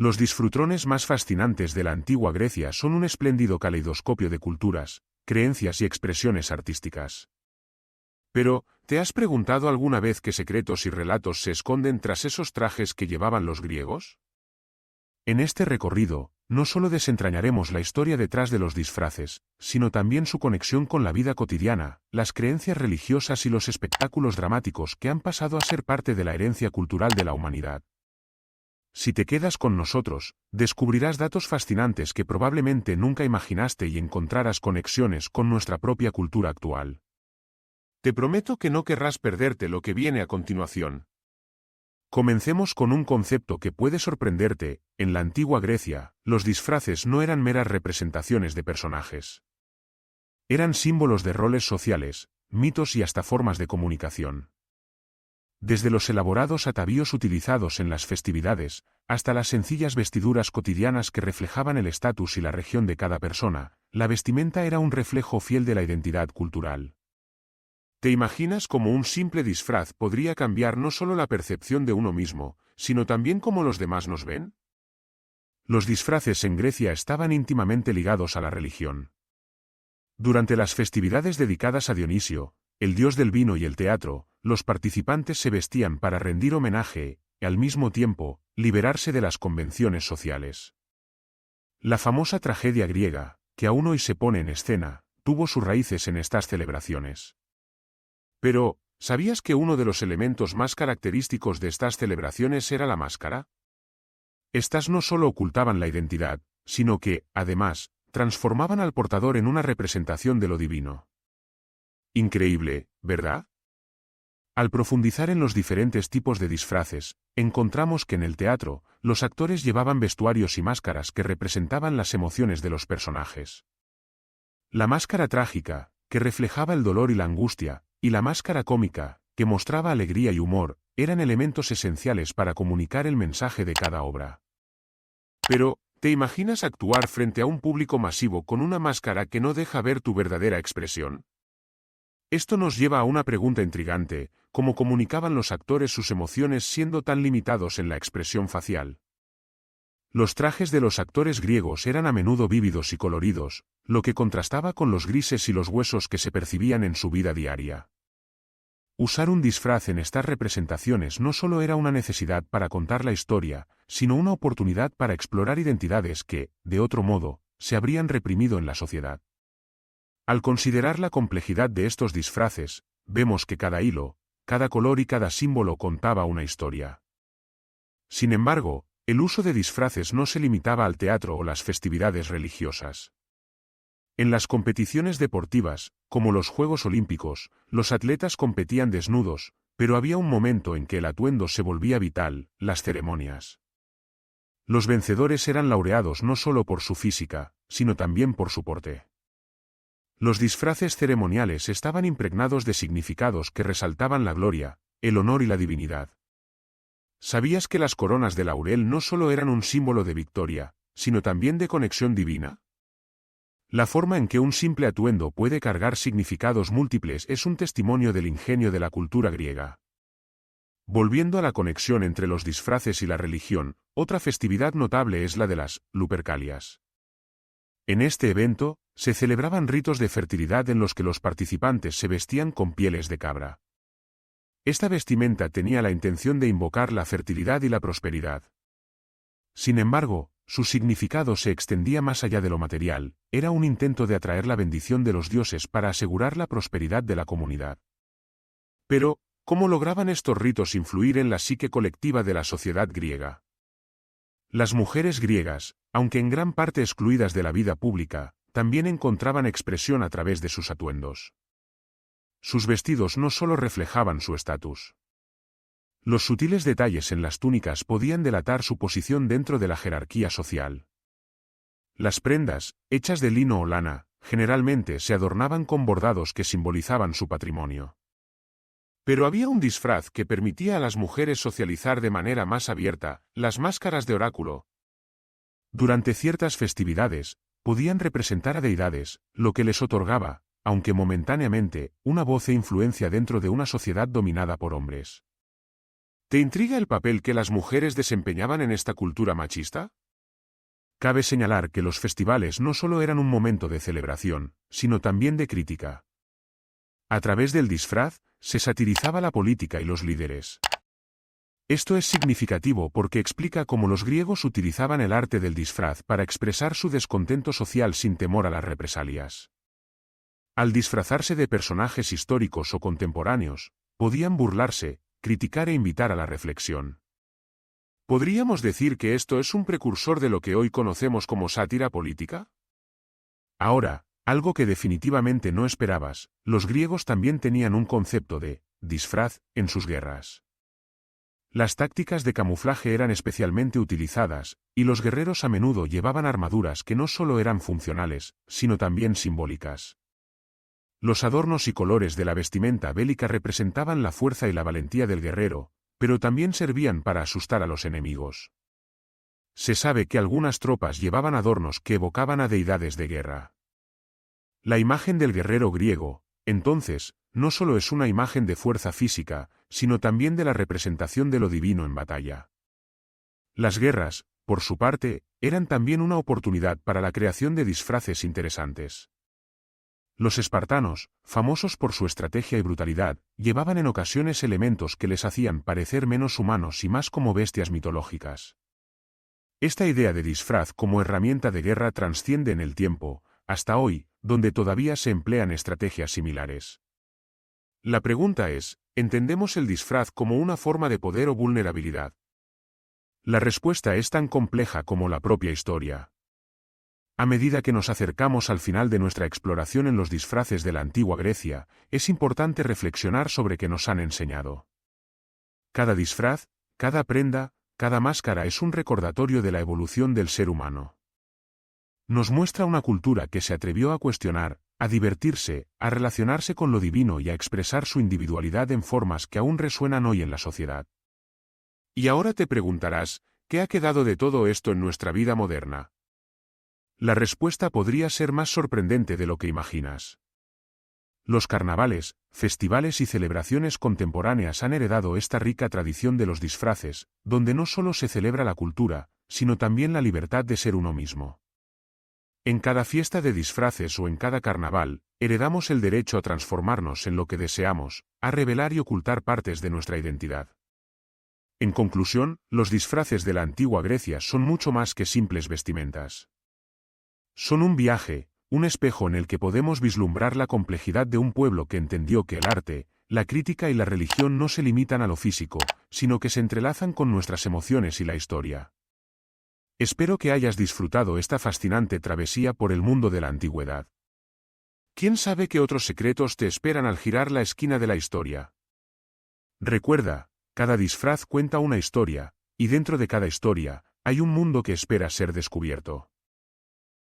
Los disfrutrones más fascinantes de la antigua Grecia son un espléndido caleidoscopio de culturas, creencias y expresiones artísticas. Pero, ¿te has preguntado alguna vez qué secretos y relatos se esconden tras esos trajes que llevaban los griegos? En este recorrido, no solo desentrañaremos la historia detrás de los disfraces, sino también su conexión con la vida cotidiana, las creencias religiosas y los espectáculos dramáticos que han pasado a ser parte de la herencia cultural de la humanidad. Si te quedas con nosotros, descubrirás datos fascinantes que probablemente nunca imaginaste y encontrarás conexiones con nuestra propia cultura actual. Te prometo que no querrás perderte lo que viene a continuación. Comencemos con un concepto que puede sorprenderte. En la antigua Grecia, los disfraces no eran meras representaciones de personajes. Eran símbolos de roles sociales, mitos y hasta formas de comunicación. Desde los elaborados atavíos utilizados en las festividades, hasta las sencillas vestiduras cotidianas que reflejaban el estatus y la región de cada persona, la vestimenta era un reflejo fiel de la identidad cultural. ¿Te imaginas cómo un simple disfraz podría cambiar no solo la percepción de uno mismo, sino también cómo los demás nos ven? Los disfraces en Grecia estaban íntimamente ligados a la religión. Durante las festividades dedicadas a Dionisio, el dios del vino y el teatro, los participantes se vestían para rendir homenaje y, al mismo tiempo, liberarse de las convenciones sociales. La famosa tragedia griega, que aún hoy se pone en escena, tuvo sus raíces en estas celebraciones. Pero, ¿sabías que uno de los elementos más característicos de estas celebraciones era la máscara? Estas no solo ocultaban la identidad, sino que, además, transformaban al portador en una representación de lo divino. Increíble, ¿verdad? Al profundizar en los diferentes tipos de disfraces, encontramos que en el teatro, los actores llevaban vestuarios y máscaras que representaban las emociones de los personajes. La máscara trágica, que reflejaba el dolor y la angustia, y la máscara cómica, que mostraba alegría y humor, eran elementos esenciales para comunicar el mensaje de cada obra. Pero, ¿te imaginas actuar frente a un público masivo con una máscara que no deja ver tu verdadera expresión? Esto nos lleva a una pregunta intrigante: ¿cómo comunicaban los actores sus emociones siendo tan limitados en la expresión facial? Los trajes de los actores griegos eran a menudo vívidos y coloridos, lo que contrastaba con los grises y los huesos que se percibían en su vida diaria. Usar un disfraz en estas representaciones no solo era una necesidad para contar la historia, sino una oportunidad para explorar identidades que, de otro modo, se habrían reprimido en la sociedad. Al considerar la complejidad de estos disfraces, vemos que cada hilo, cada color y cada símbolo contaba una historia. Sin embargo, el uso de disfraces no se limitaba al teatro o las festividades religiosas. En las competiciones deportivas, como los Juegos Olímpicos, los atletas competían desnudos, pero había un momento en que el atuendo se volvía vital: las ceremonias. Los vencedores eran laureados no solo por su física, sino también por su porte. Los disfraces ceremoniales estaban impregnados de significados que resaltaban la gloria, el honor y la divinidad. ¿Sabías que las coronas de laurel no solo eran un símbolo de victoria, sino también de conexión divina? La forma en que un simple atuendo puede cargar significados múltiples es un testimonio del ingenio de la cultura griega. Volviendo a la conexión entre los disfraces y la religión, otra festividad notable es la de las Lupercalias. En este evento, se celebraban ritos de fertilidad en los que los participantes se vestían con pieles de cabra. Esta vestimenta tenía la intención de invocar la fertilidad y la prosperidad. Sin embargo, su significado se extendía más allá de lo material: era un intento de atraer la bendición de los dioses para asegurar la prosperidad de la comunidad. Pero, ¿cómo lograban estos ritos influir en la psique colectiva de la sociedad griega? Las mujeres griegas, aunque en gran parte excluidas de la vida pública, también encontraban expresión a través de sus atuendos. Sus vestidos no solo reflejaban su estatus. Los sutiles detalles en las túnicas podían delatar su posición dentro de la jerarquía social. Las prendas, hechas de lino o lana, generalmente se adornaban con bordados que simbolizaban su patrimonio. Pero había un disfraz que permitía a las mujeres socializar de manera más abierta: las máscaras de oráculo. Durante ciertas festividades, podían representar a deidades, lo que les otorgaba, aunque momentáneamente, una voz e influencia dentro de una sociedad dominada por hombres. ¿Te intriga el papel que las mujeres desempeñaban en esta cultura machista? Cabe señalar que los festivales no solo eran un momento de celebración, sino también de crítica. A través del disfraz, se satirizaba la política y los líderes. Esto es significativo porque explica cómo los griegos utilizaban el arte del disfraz para expresar su descontento social sin temor a las represalias. Al disfrazarse de personajes históricos o contemporáneos, podían burlarse, criticar e invitar a la reflexión. ¿Podríamos decir que esto es un precursor de lo que hoy conocemos como sátira política? Ahora, algo que definitivamente no esperabas, los griegos también tenían un concepto de disfraz en sus guerras. Las tácticas de camuflaje eran especialmente utilizadas, y los guerreros a menudo llevaban armaduras que no solo eran funcionales, sino también simbólicas. Los adornos y colores de la vestimenta bélica representaban la fuerza y la valentía del guerrero, pero también servían para asustar a los enemigos. Se sabe que algunas tropas llevaban adornos que evocaban a deidades de guerra. La imagen del guerrero griego, entonces, no solo es una imagen de fuerza física, sino también de la representación de lo divino en batalla. Las guerras, por su parte, eran también una oportunidad para la creación de disfraces interesantes. Los espartanos, famosos por su estrategia y brutalidad, llevaban en ocasiones elementos que les hacían parecer menos humanos y más como bestias mitológicas. Esta idea de disfraz como herramienta de guerra trasciende en el tiempo, hasta hoy, donde todavía se emplean estrategias similares. La pregunta es, ¿entendemos el disfraz como una forma de poder o vulnerabilidad? La respuesta es tan compleja como la propia historia. A medida que nos acercamos al final de nuestra exploración en los disfraces de la antigua Grecia, es importante reflexionar sobre qué nos han enseñado. Cada disfraz, cada prenda, cada máscara es un recordatorio de la evolución del ser humano. Nos muestra una cultura que se atrevió a cuestionar, a divertirse, a relacionarse con lo divino y a expresar su individualidad en formas que aún resuenan hoy en la sociedad. Y ahora te preguntarás, ¿qué ha quedado de todo esto en nuestra vida moderna? La respuesta podría ser más sorprendente de lo que imaginas. Los carnavales, festivales y celebraciones contemporáneas han heredado esta rica tradición de los disfraces, donde no solo se celebra la cultura, sino también la libertad de ser uno mismo. En cada fiesta de disfraces o en cada carnaval, heredamos el derecho a transformarnos en lo que deseamos, a revelar y ocultar partes de nuestra identidad. En conclusión, los disfraces de la antigua Grecia son mucho más que simples vestimentas. Son un viaje, un espejo en el que podemos vislumbrar la complejidad de un pueblo que entendió que el arte, la crítica y la religión no se limitan a lo físico, sino que se entrelazan con nuestras emociones y la historia. Espero que hayas disfrutado esta fascinante travesía por el mundo de la antigüedad. ¿Quién sabe qué otros secretos te esperan al girar la esquina de la historia? Recuerda, cada disfraz cuenta una historia, y dentro de cada historia, hay un mundo que espera ser descubierto.